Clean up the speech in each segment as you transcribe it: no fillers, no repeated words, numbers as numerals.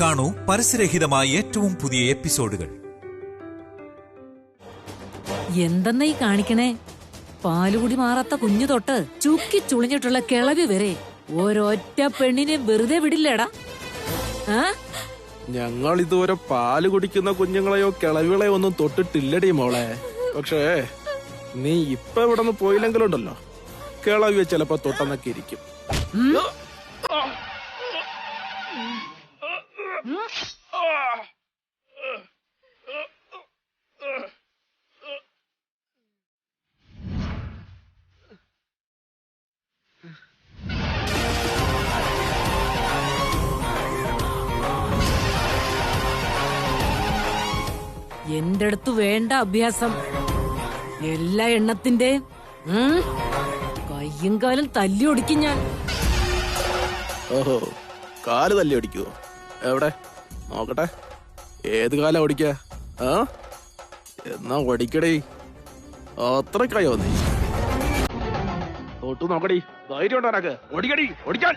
കാണൂ പരസ്യരഹിതമായ ഏറ്റവും പുതിയ എപ്പിസോഡുകൾ. എന്തെന്നാ ഈ കാണിക്കണേ? പാലുകുടി മാറാത്ത കുഞ്ഞു തൊട്ട് ചുക്കി ചുളിഞ്ഞിട്ടുള്ള കിളവി വരെ ഒരൊറ്റ പെണ്ണിനെ വെറുതെ വിടില്ലേടാ. ഞങ്ങൾ ഇതുവരെ പാല് കുടിക്കുന്ന കുഞ്ഞുങ്ങളെയോ കിളവികളെയോ ഒന്നും തൊട്ടിട്ടില്ലടി മോളെ. പക്ഷേ നീ ഇപ്പൊ ഇവിടെ നിന്ന് പോയില്ലെങ്കിലുണ്ടല്ലോ, കിളവിയെ ചിലപ്പോ തൊട്ടെന്നൊക്കെ ഇരിക്കും. എന്റെ അടുത്ത് വേണ്ട അഭ്യാസം. എല്ലാ എണ്ണത്തിന്റെ കയ്യും കാലും തല്ലി ഒടിക്കും ഞാൻ. ഓഹോ, കാല് തല്ലി ഒടിക്കുവോ? എവിടെ നോക്കട്ടെ, ഏത് കാലം ഓടിക്ക? എന്നാ ഓടിക്കടേ, അത്രക്കായോ നീ? തൊട്ടു നോക്കടി, ധൈര്യം ഉണ്ടോ എനക്ക്? ഓടിക്കടി, ഓടിക്കാൻ.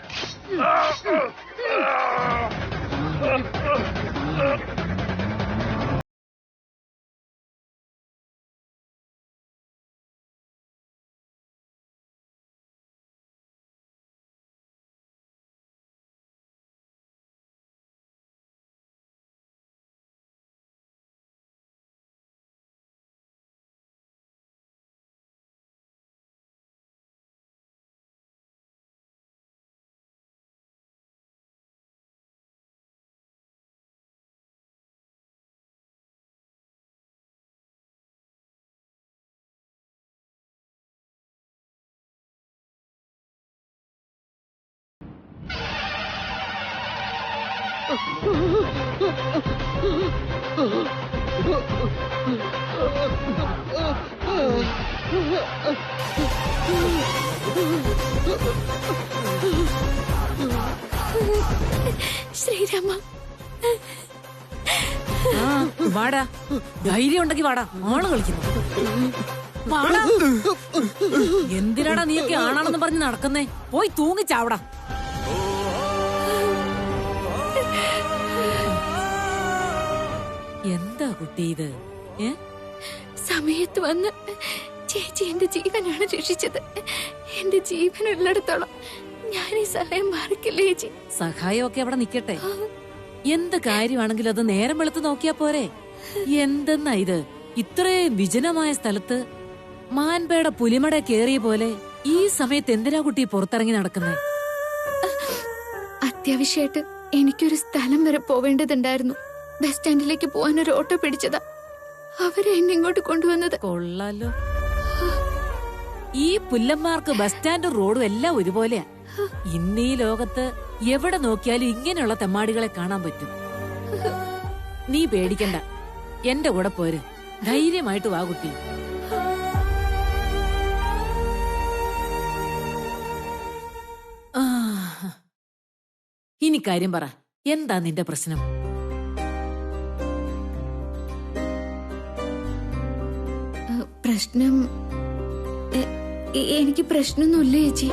ശ്രീരാമ, വാടാ, ധൈര്യം ഉണ്ടെങ്കി വാടാ. ആള് കളിക്കുന്നു. വാടാ. എന്തിനാടാ നീയൊക്കെ ആണാണെന്ന് പറഞ്ഞ് നടക്കുന്നേ? പോയി തൂങ്ങിച്ചാവടാ. എന്താ കുട്ടി ഇത്? സമയത്ത് വന്ന് ചേച്ചി എന്റെ ജീവനാണ് രക്ഷിച്ചത്. എന്റെ ജീവനുള്ളിടത്തോളം ഞാൻ ഈ സഹായം മാറിക്കില്ല ചേച്ചി. സഹായമൊക്കെ അവിടെ നിക്കട്ടെ. എന്ത് കാര്യമാണെങ്കിലും അത് നേരം വെളുത്ത് നോക്കിയാ പോരെ? എന്തെന്നാ ഇത്? ഇത്രയും വിജനമായ സ്ഥലത്ത് മാൻപേട പുലിമട കേറിയ പോലെ ഈ സമയത്ത് എന്തിനാ കുട്ടി പുറത്തിറങ്ങി നടക്കുന്നേ? അത്യാവശ്യമായിട്ട് എനിക്കൊരു സ്ഥലം വരെ പോവേണ്ടതുണ്ടായിരുന്നു. ബസ് സ്റ്റാൻഡിലേക്ക് പോവാൻ ഒരു ഓട്ടോ പിടിച്ചതാ. അവരെ എന്നെ ഇങ്ങോട്ട് കൊണ്ടുവന്നത്. കൊള്ളാലോ. ഈ പുല്ലന്മാർക്ക് ബസ് സ്റ്റാൻഡും റോഡും എല്ലാം ഒരുപോലെയാ. ഇന്നീ ലോകത്ത് എവിടെ നോക്കിയാലും ഇങ്ങനെയുള്ള തെമ്മാടികളെ കാണാൻ പറ്റും. നീ പേടിക്കണ്ട, എന്റെ കൂടെ പോര്. ധൈര്യമായിട്ട് വാ കുട്ടി. ഇനി കാര്യം പറ, എന്താ നിന്റെ പ്രശ്നം? പ്രശ്നം? എനിക്ക് പ്രശ്നമൊന്നുമില്ല ചേച്ചി.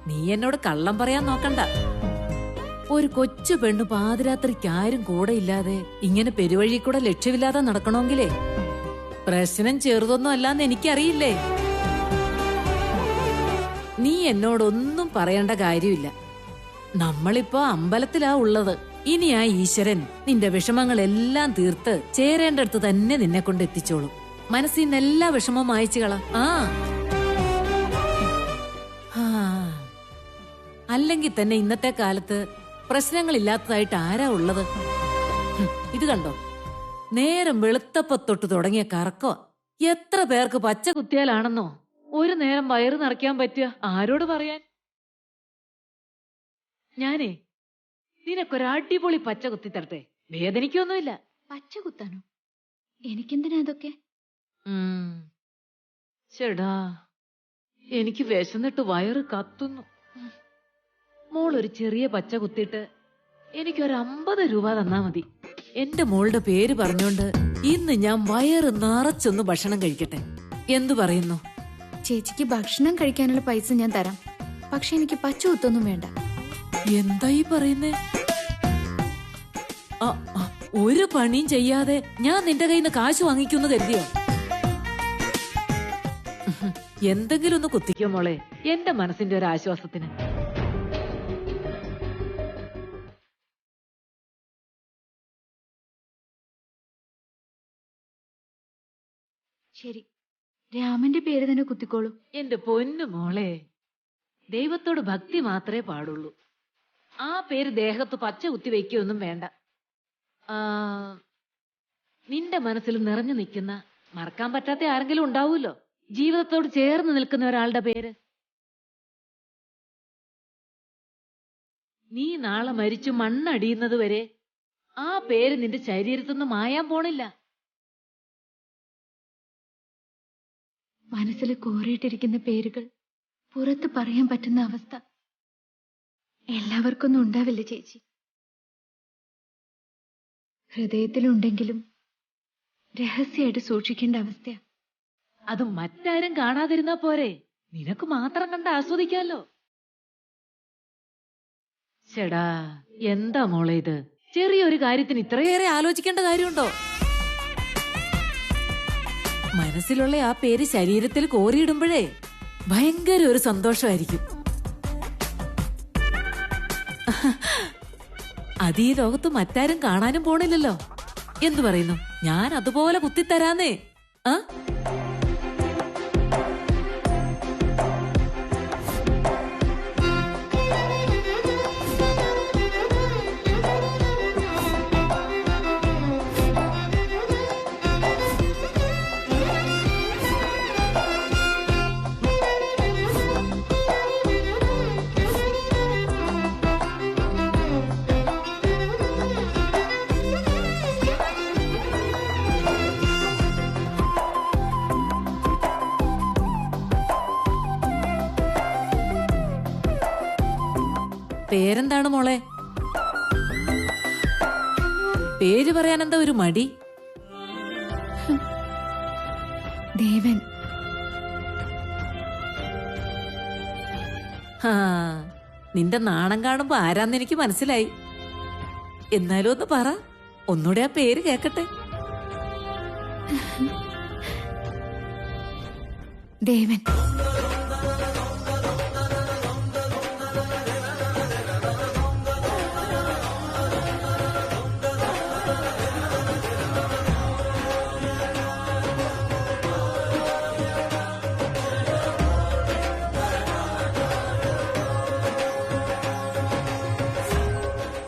നീ എന്നോട് കള്ളം പറയാൻ നോക്കണ്ട. ഒരു കൊച്ചു പെണ്ണ് പാതിരാത്രിക്ക് ആരും കൂടെ ഇല്ലാതെ ഇങ്ങനെ പെരുവഴി കൂടെ ലക്ഷ്യമില്ലാതെ നടക്കണമെങ്കിലേ പ്രശ്നം ചെറുതൊന്നും അല്ലാന്ന് എനിക്കറിയില്ലേ. നീ എന്നോടൊന്നും പറയേണ്ട കാര്യമില്ല. നമ്മളിപ്പോ അമ്പലത്തിലാ ഉള്ളത്. ഇനി ആ ഈശ്വരൻ നിന്റെ വിഷമങ്ങളെല്ലാം തീർത്ത് ചേരേണ്ടടുത്ത് തന്നെ നിന്നെ കൊണ്ട് എത്തിച്ചോളും. മനസ്സിൽ നിന്ന് എല്ലാ വിഷമവും മായച്ചുകള. അല്ലെങ്കിൽ തന്നെ ഇന്നത്തെ കാലത്ത് പ്രശ്നങ്ങളില്ലാത്തതായിട്ട് ആരാ ഉള്ളത്? ഇത് കണ്ടോ, നേരം വെളുത്തപ്പത്തൊട്ട് തുടങ്ങിയ കറക്കോ. എത്ര പേർക്ക് പച്ച കുത്തിയാലാണെന്നോ ഒരു നേരം വയറ് നിറയ്ക്കാൻ പറ്റുക? ആരോട് പറയാൻ? ഞാനേ നിനക്കൊരടിപൊളി പച്ച കുത്തി തരട്ടെ. വേദനിക്കൊന്നുമില്ല. പച്ച കുത്താനോ? എനിക്കെന്തിനാ അതൊക്കെ? ചേടാ, എനിക്ക് വിശന്നിട്ട് വയറ് കത്തുന്നു. മോളൊരു ചെറിയ പച്ച കുത്തിയിട്ട് എനിക്കൊരു 50 രൂപ തന്നാ മതി. എന്റെ മോളുടെ പേര് പറഞ്ഞോണ്ട് ഇന്ന് ഞാൻ വയറ് നിറച്ചൊന്ന് ഭക്ഷണം കഴിക്കട്ടെ. എന്തു പറയുന്നു? ചേച്ചിക്ക് ഭക്ഷണം കഴിക്കാനുള്ള പൈസ ഞാൻ തരാം. പക്ഷെ എനിക്ക് പച്ചകുത്തൊന്നും വേണ്ട. എന്തായി പറയുന്നേ? ഒരു പണിയും ചെയ്യാതെ ഞാൻ നിന്റെ കയ്യിൽ നിന്ന് കാശ് വാങ്ങിക്കുന്നു കരുതിയോ? എന്തെങ്കിലും ഒന്ന് കുത്തിക്കോ മോളെ, എന്റെ മനസ്സിന്റെ ഒരു ആശ്വാസത്തിന്. ശരി, രാമന്റെ പേര് തന്നെ കുത്തിക്കോളൂ. എന്റെ പൊന്നു മോളെ, ദൈവത്തോട് ഭക്തി മാത്രമേ പാടുള്ളൂ. ആ പേര് ദേഹത്ത് പച്ച കുത്തി വെക്കൊന്നും വേണ്ട. നിന്റെ മനസ്സിൽ നിറഞ്ഞു നിൽക്കുന്ന, മറക്കാൻ പറ്റാത്ത ആരെങ്കിലും ഉണ്ടാവൂലോ, ജീവിതത്തോട് ചേർന്ന് നിൽക്കുന്ന ഒരാളുടെ പേര്. നീ നാളെ മരിച്ചു മണ്ണടിയുന്നത് വരെ ആ പേര് നിന്റെ ശരീരത്തൊന്നും മായാൻ പോണില്ല. മനസ്സിൽ കോറിയിട്ടിരിക്കുന്ന പേരുകൾ പുറത്ത് പറയാൻ പറ്റുന്ന അവസ്ഥ എല്ലാവർക്കൊന്നും ഉണ്ടാവില്ല ചേച്ചി. ഹൃദയത്തിലുണ്ടെങ്കിലും രഹസ്യമായിട്ട് സൂക്ഷിക്കേണ്ട അവസ്ഥയാ. അത് മറ്റാരും കാണാതിരുന്നാ പോരെ, നിനക്ക് മാത്രം കണ്ട് ആസ്വദിക്കാലോ. ചേടാ, എന്താ മോളെ ഇത്? ചെറിയൊരു കാര്യത്തിന് ഇത്രയേറെ ആലോചിക്കേണ്ട കാര്യമുണ്ടോ? മനസ്സിലുള്ള ആ പേര് ശരീരത്തിൽ കോറിയിടുമ്പോഴേ ഭയങ്കര ഒരു സന്തോഷമായിരിക്കും. അത് ഈ ലോകത്ത് മറ്റാരും കാണാനും പോണില്ലല്ലോ. എന്തു പറയുന്നു? ഞാൻ അതുപോലെ കുത്തിത്തരാന്നേ. പേരെന്താണ് മോളെ? പേര് പറയാൻ എന്താ ഒരു മടി? ദേവൻ. നിന്റെ നാണം കാണുമ്പോ ആരാന്ന് എനിക്ക് മനസ്സിലായി. എന്നാലും ഒന്ന് പറ, ഒന്നുകൂടെ ആ പേര് കേക്കട്ടെ. ദേവൻ.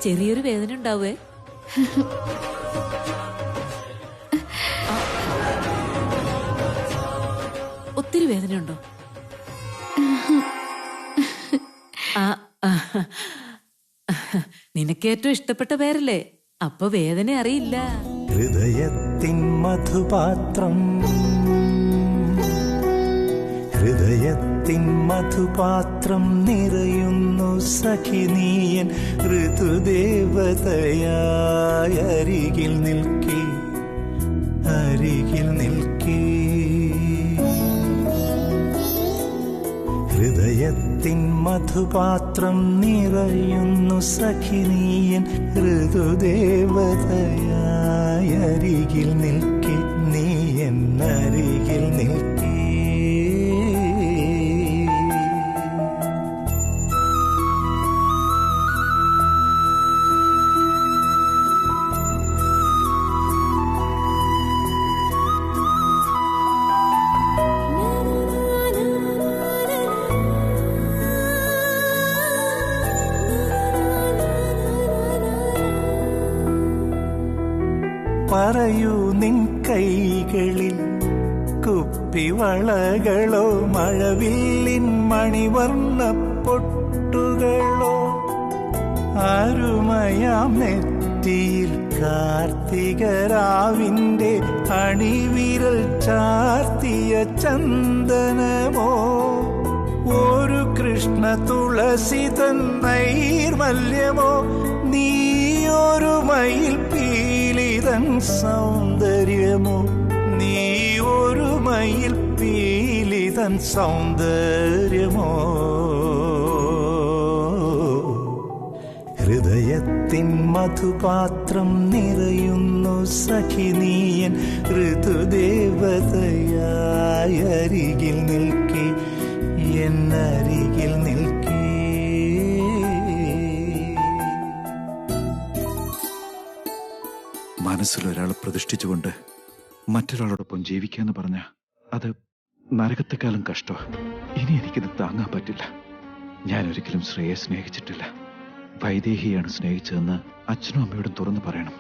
ചെറിയൊരു വേദന ഉണ്ടാവേ? ഒത്തിരി വേദനയുണ്ടോ? നിനക്ക് ഏറ്റവും ഇഷ്ടപ്പെട്ട പേരല്ലേ, അപ്പൊ വേദന അറിയില്ല. ഹൃദയത്തിൻ മധുപാത്രം, ഹൃദയത്തിൻ മധുപാത്രം നിറയുന്നു സഖി നീയൻ ഋതുദേവതയായി അരികിൽ നിൽക്കേ, അരികിൽ നിൽക്കേ. ഹൃദയത്തിൻ മധുപാത്രം നിറയുന്നു സഖി നീയൻ ഋതുദേവതയായി അരികിൽ നിൽക്കേ, നീയൻ അരികിൽ നിൽക്കേ. പറയൂ നിൻ കൈകളിൽ കുപ്പിവളകളോ മഴവില്ലിൻ മണിവർണ്ണ പൊട്ടുകളോ, ആരുമയാം നെറ്റിയിൽ കാർത്തികരാവിന്റെ അണിവിരൽ ചാർത്തിയ ചന്ദനമോ, ഒരു കൃഷ്ണ തുളസിതൻ നൈർമല്യമോ, നീയൊരു മയിൽ പീലിതൻ സൗന്ദര്യമോ, നീ ഒരു മയിൽ പീലിതൻ സൗന്ദര്യമോ ഹൃദയത്തിൻ മധുപാത്രം നിറയുന്നു സഖിനീയൻ ഋതുദേവതയായി അരികിൽ നിൽക്കേ എന്നരികിൽ നിൽക്കേ. മനസ്സിലൊരാൾ പ്രതിഷ്ഠിച്ചുകൊണ്ട് മറ്റൊരാളോടൊപ്പം ജീവിക്കാന്ന് പറഞ്ഞ അത് നരകത്തെക്കാളും കഷ്ടമാണ്. ഇനി എനിക്കിത് താങ്ങാൻ പറ്റില്ല. ഞാൻ ഒരിക്കലും ശ്രേയെ സ്നേഹിച്ചിട്ടില്ല. വൈദേഹിയാണ് സ്നേഹിച്ചതെന്ന് അച്ഛനും അമ്മയോടും തുറന്നു പറയണം.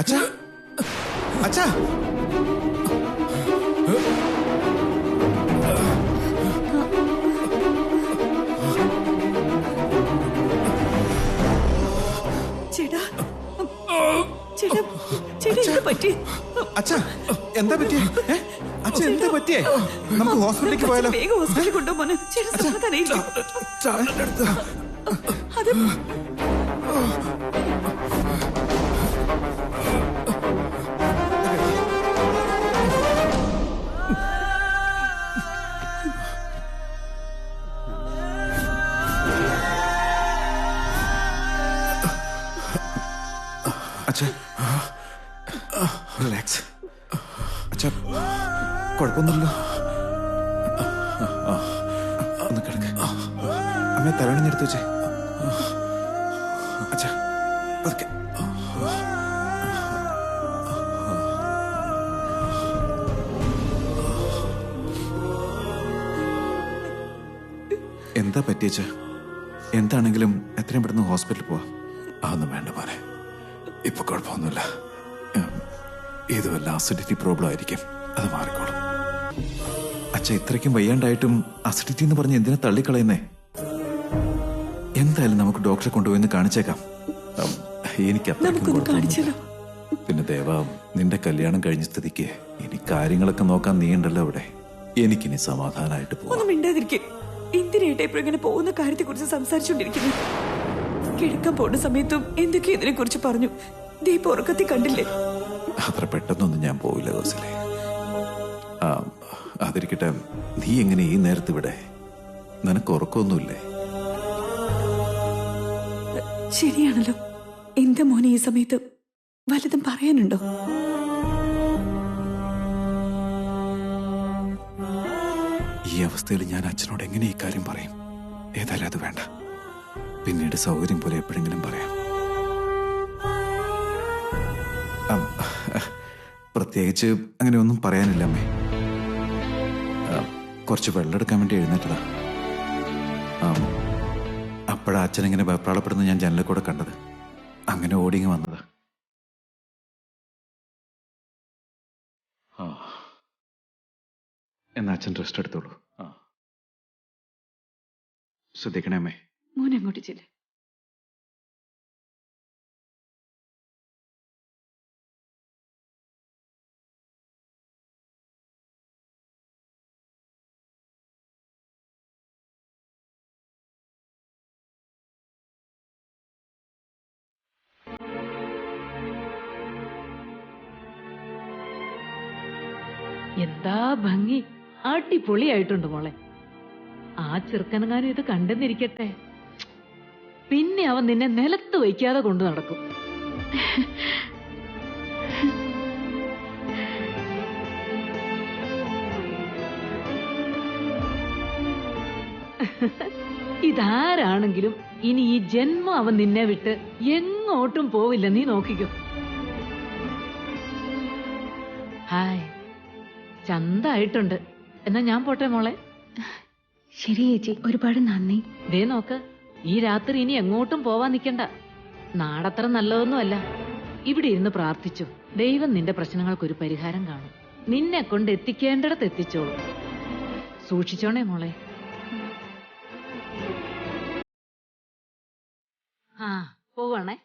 അച്ഛാ, അച്ഛാ, ചേട്ടാ, ചേട്ടാ, ചേട്ടാ, എന്താ പറ്റി? അച്ഛാ, എന്താ പറ്റിയേ? അച്ഛാ, എന്താ പറ്റിയേ? നമുക്ക് ഹോസ്പിറ്റലിലേക്ക് പോയാലോ? വേഗം ഹോസ്പിറ്റലിൽ കൊണ്ടുപോകാൻ ചേട്ടാ സമാധാനമില്ല. അത് അച്ഛാ, റിലാക്സ്. അച്ഛാ, കുഴപ്പമൊന്നുമില്ലല്ലോ. ഒന്ന് കിടക്ക്. അമ്മ തലവണ എടുത്തു വെച്ചേ. അച്ഛാ, പതുക്കെ. എന്താ പറ്റിയച്ച? എന്താണെങ്കിലും എത്രയും പെട്ടെന്ന് ഹോസ്പിറ്റലിൽ പോവാം. അതൊന്നും വേണ്ട മോനെ, ഇപ്പൊ കുഴപ്പമൊന്നുമില്ല. ഇത് വല്ല അസിഡിറ്റി പ്രോബ്ലം ആയിരിക്കും, അത് മാറിക്കോളും. അച്ഛ, ഇത്രയ്ക്കും വയ്യാണ്ടായിട്ടും അസിഡിറ്റി എന്ന് പറഞ്ഞ് എന്തിനാ തള്ളിക്കളയുന്നേ? എന്തായാലും നമുക്ക് ഡോക്ടറെ കൊണ്ടുപോയി കാണിച്ചേക്കാം. എനിക്ക് അത്രയ്ക്കും കുഴപ്പമൊന്നുമില്ല. പിന്നെ ദേവ, നിന്റെ കല്യാണം കഴിഞ്ഞ സ്ഥിതിക്ക് ഇനി കാര്യങ്ങളൊക്കെ നോക്കാൻ നീണ്ടല്ലോ അവിടെ. എനിക്കിനി സമാധാനമായിട്ട് പോവാം. ഒന്നും മിണ്ടാതിരിക്കെ. എന്തിനേട്ടാ ഇപ്പൊ ഇങ്ങനെ പോകുന്ന കാര്യത്തെ കുറിച്ച് സംസാരിച്ചോണ്ടിരിക്കുന്നു? കിടക്കാൻ പോകുന്ന സമയത്തും എന്തൊക്കെയോ ഇതിനെ കുറിച്ച് പറഞ്ഞു. ദീപ ഉറക്കത്തിൽ കണ്ടില്ലേ? അത്ര പെട്ടെന്നൊന്നും ഞാൻ പോവില്ല കോസലേ. അതിരിക്കട്ടെ, നീ എങ്ങനെ ഈ നേരത്ത് ഇവിടെ? നിനക്ക് ഉറക്കമൊന്നുമില്ലേ? ശരിയാണല്ലോ. എന്താ മോനെ ഈ സമയത്ത് വല്ലതും പറയാനുണ്ടോ? ഈ അവസ്ഥയിൽ ഞാൻ അച്ഛനോട് എങ്ങനെ ഈ കാര്യം പറയും? ഏതായാലും അത് വേണ്ട. പിന്നീട് സൗകര്യം പോലെ എപ്പോഴെങ്കിലും പറയാം. പ്രത്യേകിച്ച് അങ്ങനെ ഒന്നും പറയാനില്ല അമ്മേ. കുറച്ച് വെള്ളം എടുക്കാൻ വേണ്ടി എഴുന്നേറ്റതാ. അപ്പോഴാ അച്ഛനിങ്ങനെ വെപ്രാളപ്പെടുന്ന ഞാൻ ജനലിൽ കൂടെ കണ്ടത്. അങ്ങനെ ഓടിങ്ങി വന്നത്. എന്നാ അച്ഛൻ റെസ്റ്റ് എടുത്തോളൂ. ശ്രദ്ധിക്കണേ അമ്മേ. മോനെ അങ്ങോട്ട് ചെല്ല്. എന്താ ഭംഗി! അടിപൊളിയായിട്ടുണ്ട് മോളെ. ആ ചെറുക്കനങ്ങാനും ഇത് കണ്ടെന്നിരിക്കട്ടെ, പിന്നെ അവൻ നിന്നെ നിലത്ത് വയ്ക്കാതെ കൊണ്ടു നടക്കും. ഇതാരാണെങ്കിലും ഇനി ഈ ജന്മം അവൻ നിന്നെ വിട്ട് എങ്ങോട്ടും പോവില്ല, നീ നോക്കിക്കോ. ഹായ്, ചന്തായിട്ടുണ്ട്. എന്നാ ഞാൻ പോട്ടെ മോളെ. ശരി ചേച്ചി, ഒരുപാട് നന്ദി. ദേ നോക്ക്, ഈ രാത്രി ഇനി എങ്ങോട്ടും പോവാൻ നിൽക്കണ്ട. നാടത്ര നല്ലതൊന്നും അല്ല. ഇവിടെ ഇരുന്ന് പ്രാർത്ഥിച്ചു, ദൈവം നിന്റെ പ്രശ്നങ്ങൾക്കൊരു പരിഹാരം കാണും. നിന്നെ കൊണ്ട് എത്തിക്കേണ്ടിടത്ത് എത്തിച്ചോളൂ. സൂക്ഷിച്ചോണേ മോളെ. ആ, പോവാണേ.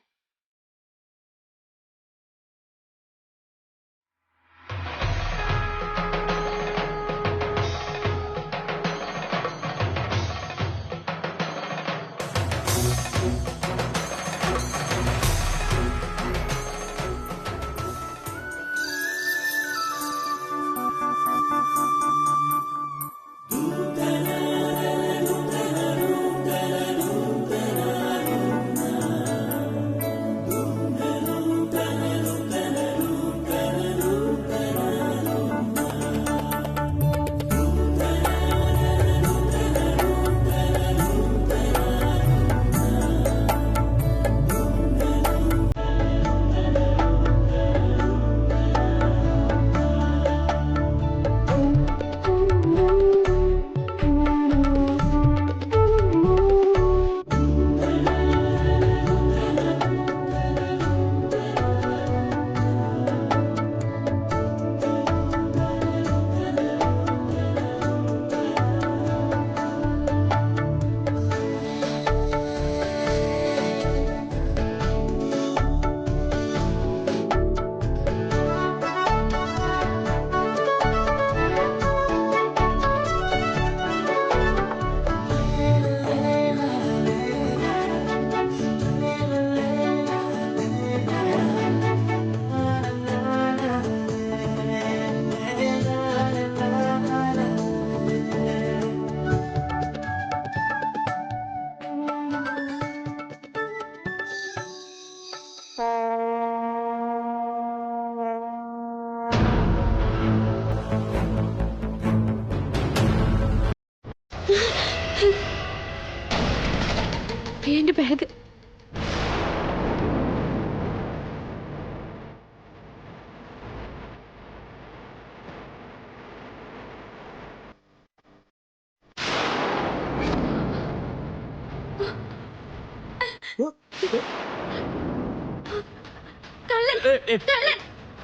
എന്റെ ബാഗ്.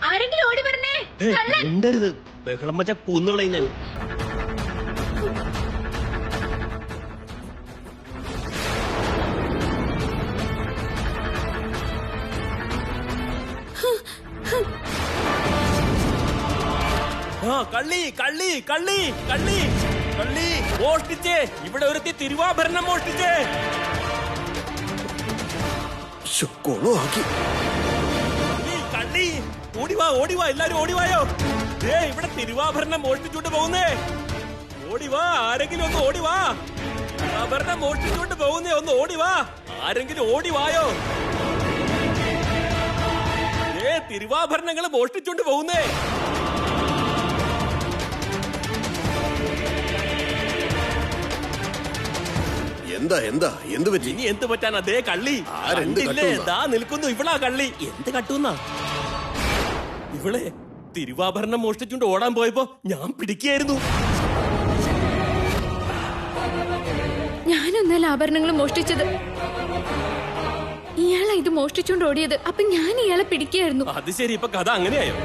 ആരെങ്കിലും ഓടി വരണേ. മിണ്ടരുത്, ബഹളം വെച്ച കൊന്നുകളയും ഞാൻ. കള്ളി കള്ളി കള്ളി കള്ളി കള്ളി മോഷ്ടിച്ചേ, ഇവിടെ ഒരുത്തി തിരുവാഭരണം മോഷ്ടിച്ചേ. കള്ളി ഓടിവാ ഓടിവാ, എല്ലാരും ഓടിവായോ. ഇവിടെ തിരുവാഭരണം മോഷ്ടിച്ചോണ്ട് പോകുന്നേ. ഓടിവാ, ആരെങ്കിലും ഒന്ന് ഓടിവാ. തിരുവാഭരണം മോഷ്ടിച്ചോണ്ട് പോകുന്നേ, ഒന്ന് ഓടിവാ. ആരെങ്കിലും ഓടിവായോ. തിരുവാഭരണങ്ങൾ മോഷ്ടിച്ചോണ്ട് പോകുന്നേ. എന്താ എന്താ എന്ത് പറ്റി? ഇനി എന്ത് പറ്റാൻ? അതേ കള്ളി ദാ നിൽക്കുന്നു. ഇവളാ കള്ളി. എന്ത് കട്ടുന്ന ഇവളെ? തിരുവാഭരണം മോഷ്ടിച്ചുകൊണ്ട് ഓടാൻ പോയപ്പോ ഞാൻ പിടിക്കായിരുന്നു. ഞാനൊന്നല്ല ആഭരണങ്ങൾ മോഷ്ടിച്ചത്. ഇയാളാ ഇത് മോഷ്ടിച്ചോണ്ട് ഓടിയത്. അപ്പൊ ഞാൻ ഇയാളെ പിടിക്കായിരുന്നു. അത് ശരി, ഇപ്പൊ കഥ അങ്ങനെയായോ?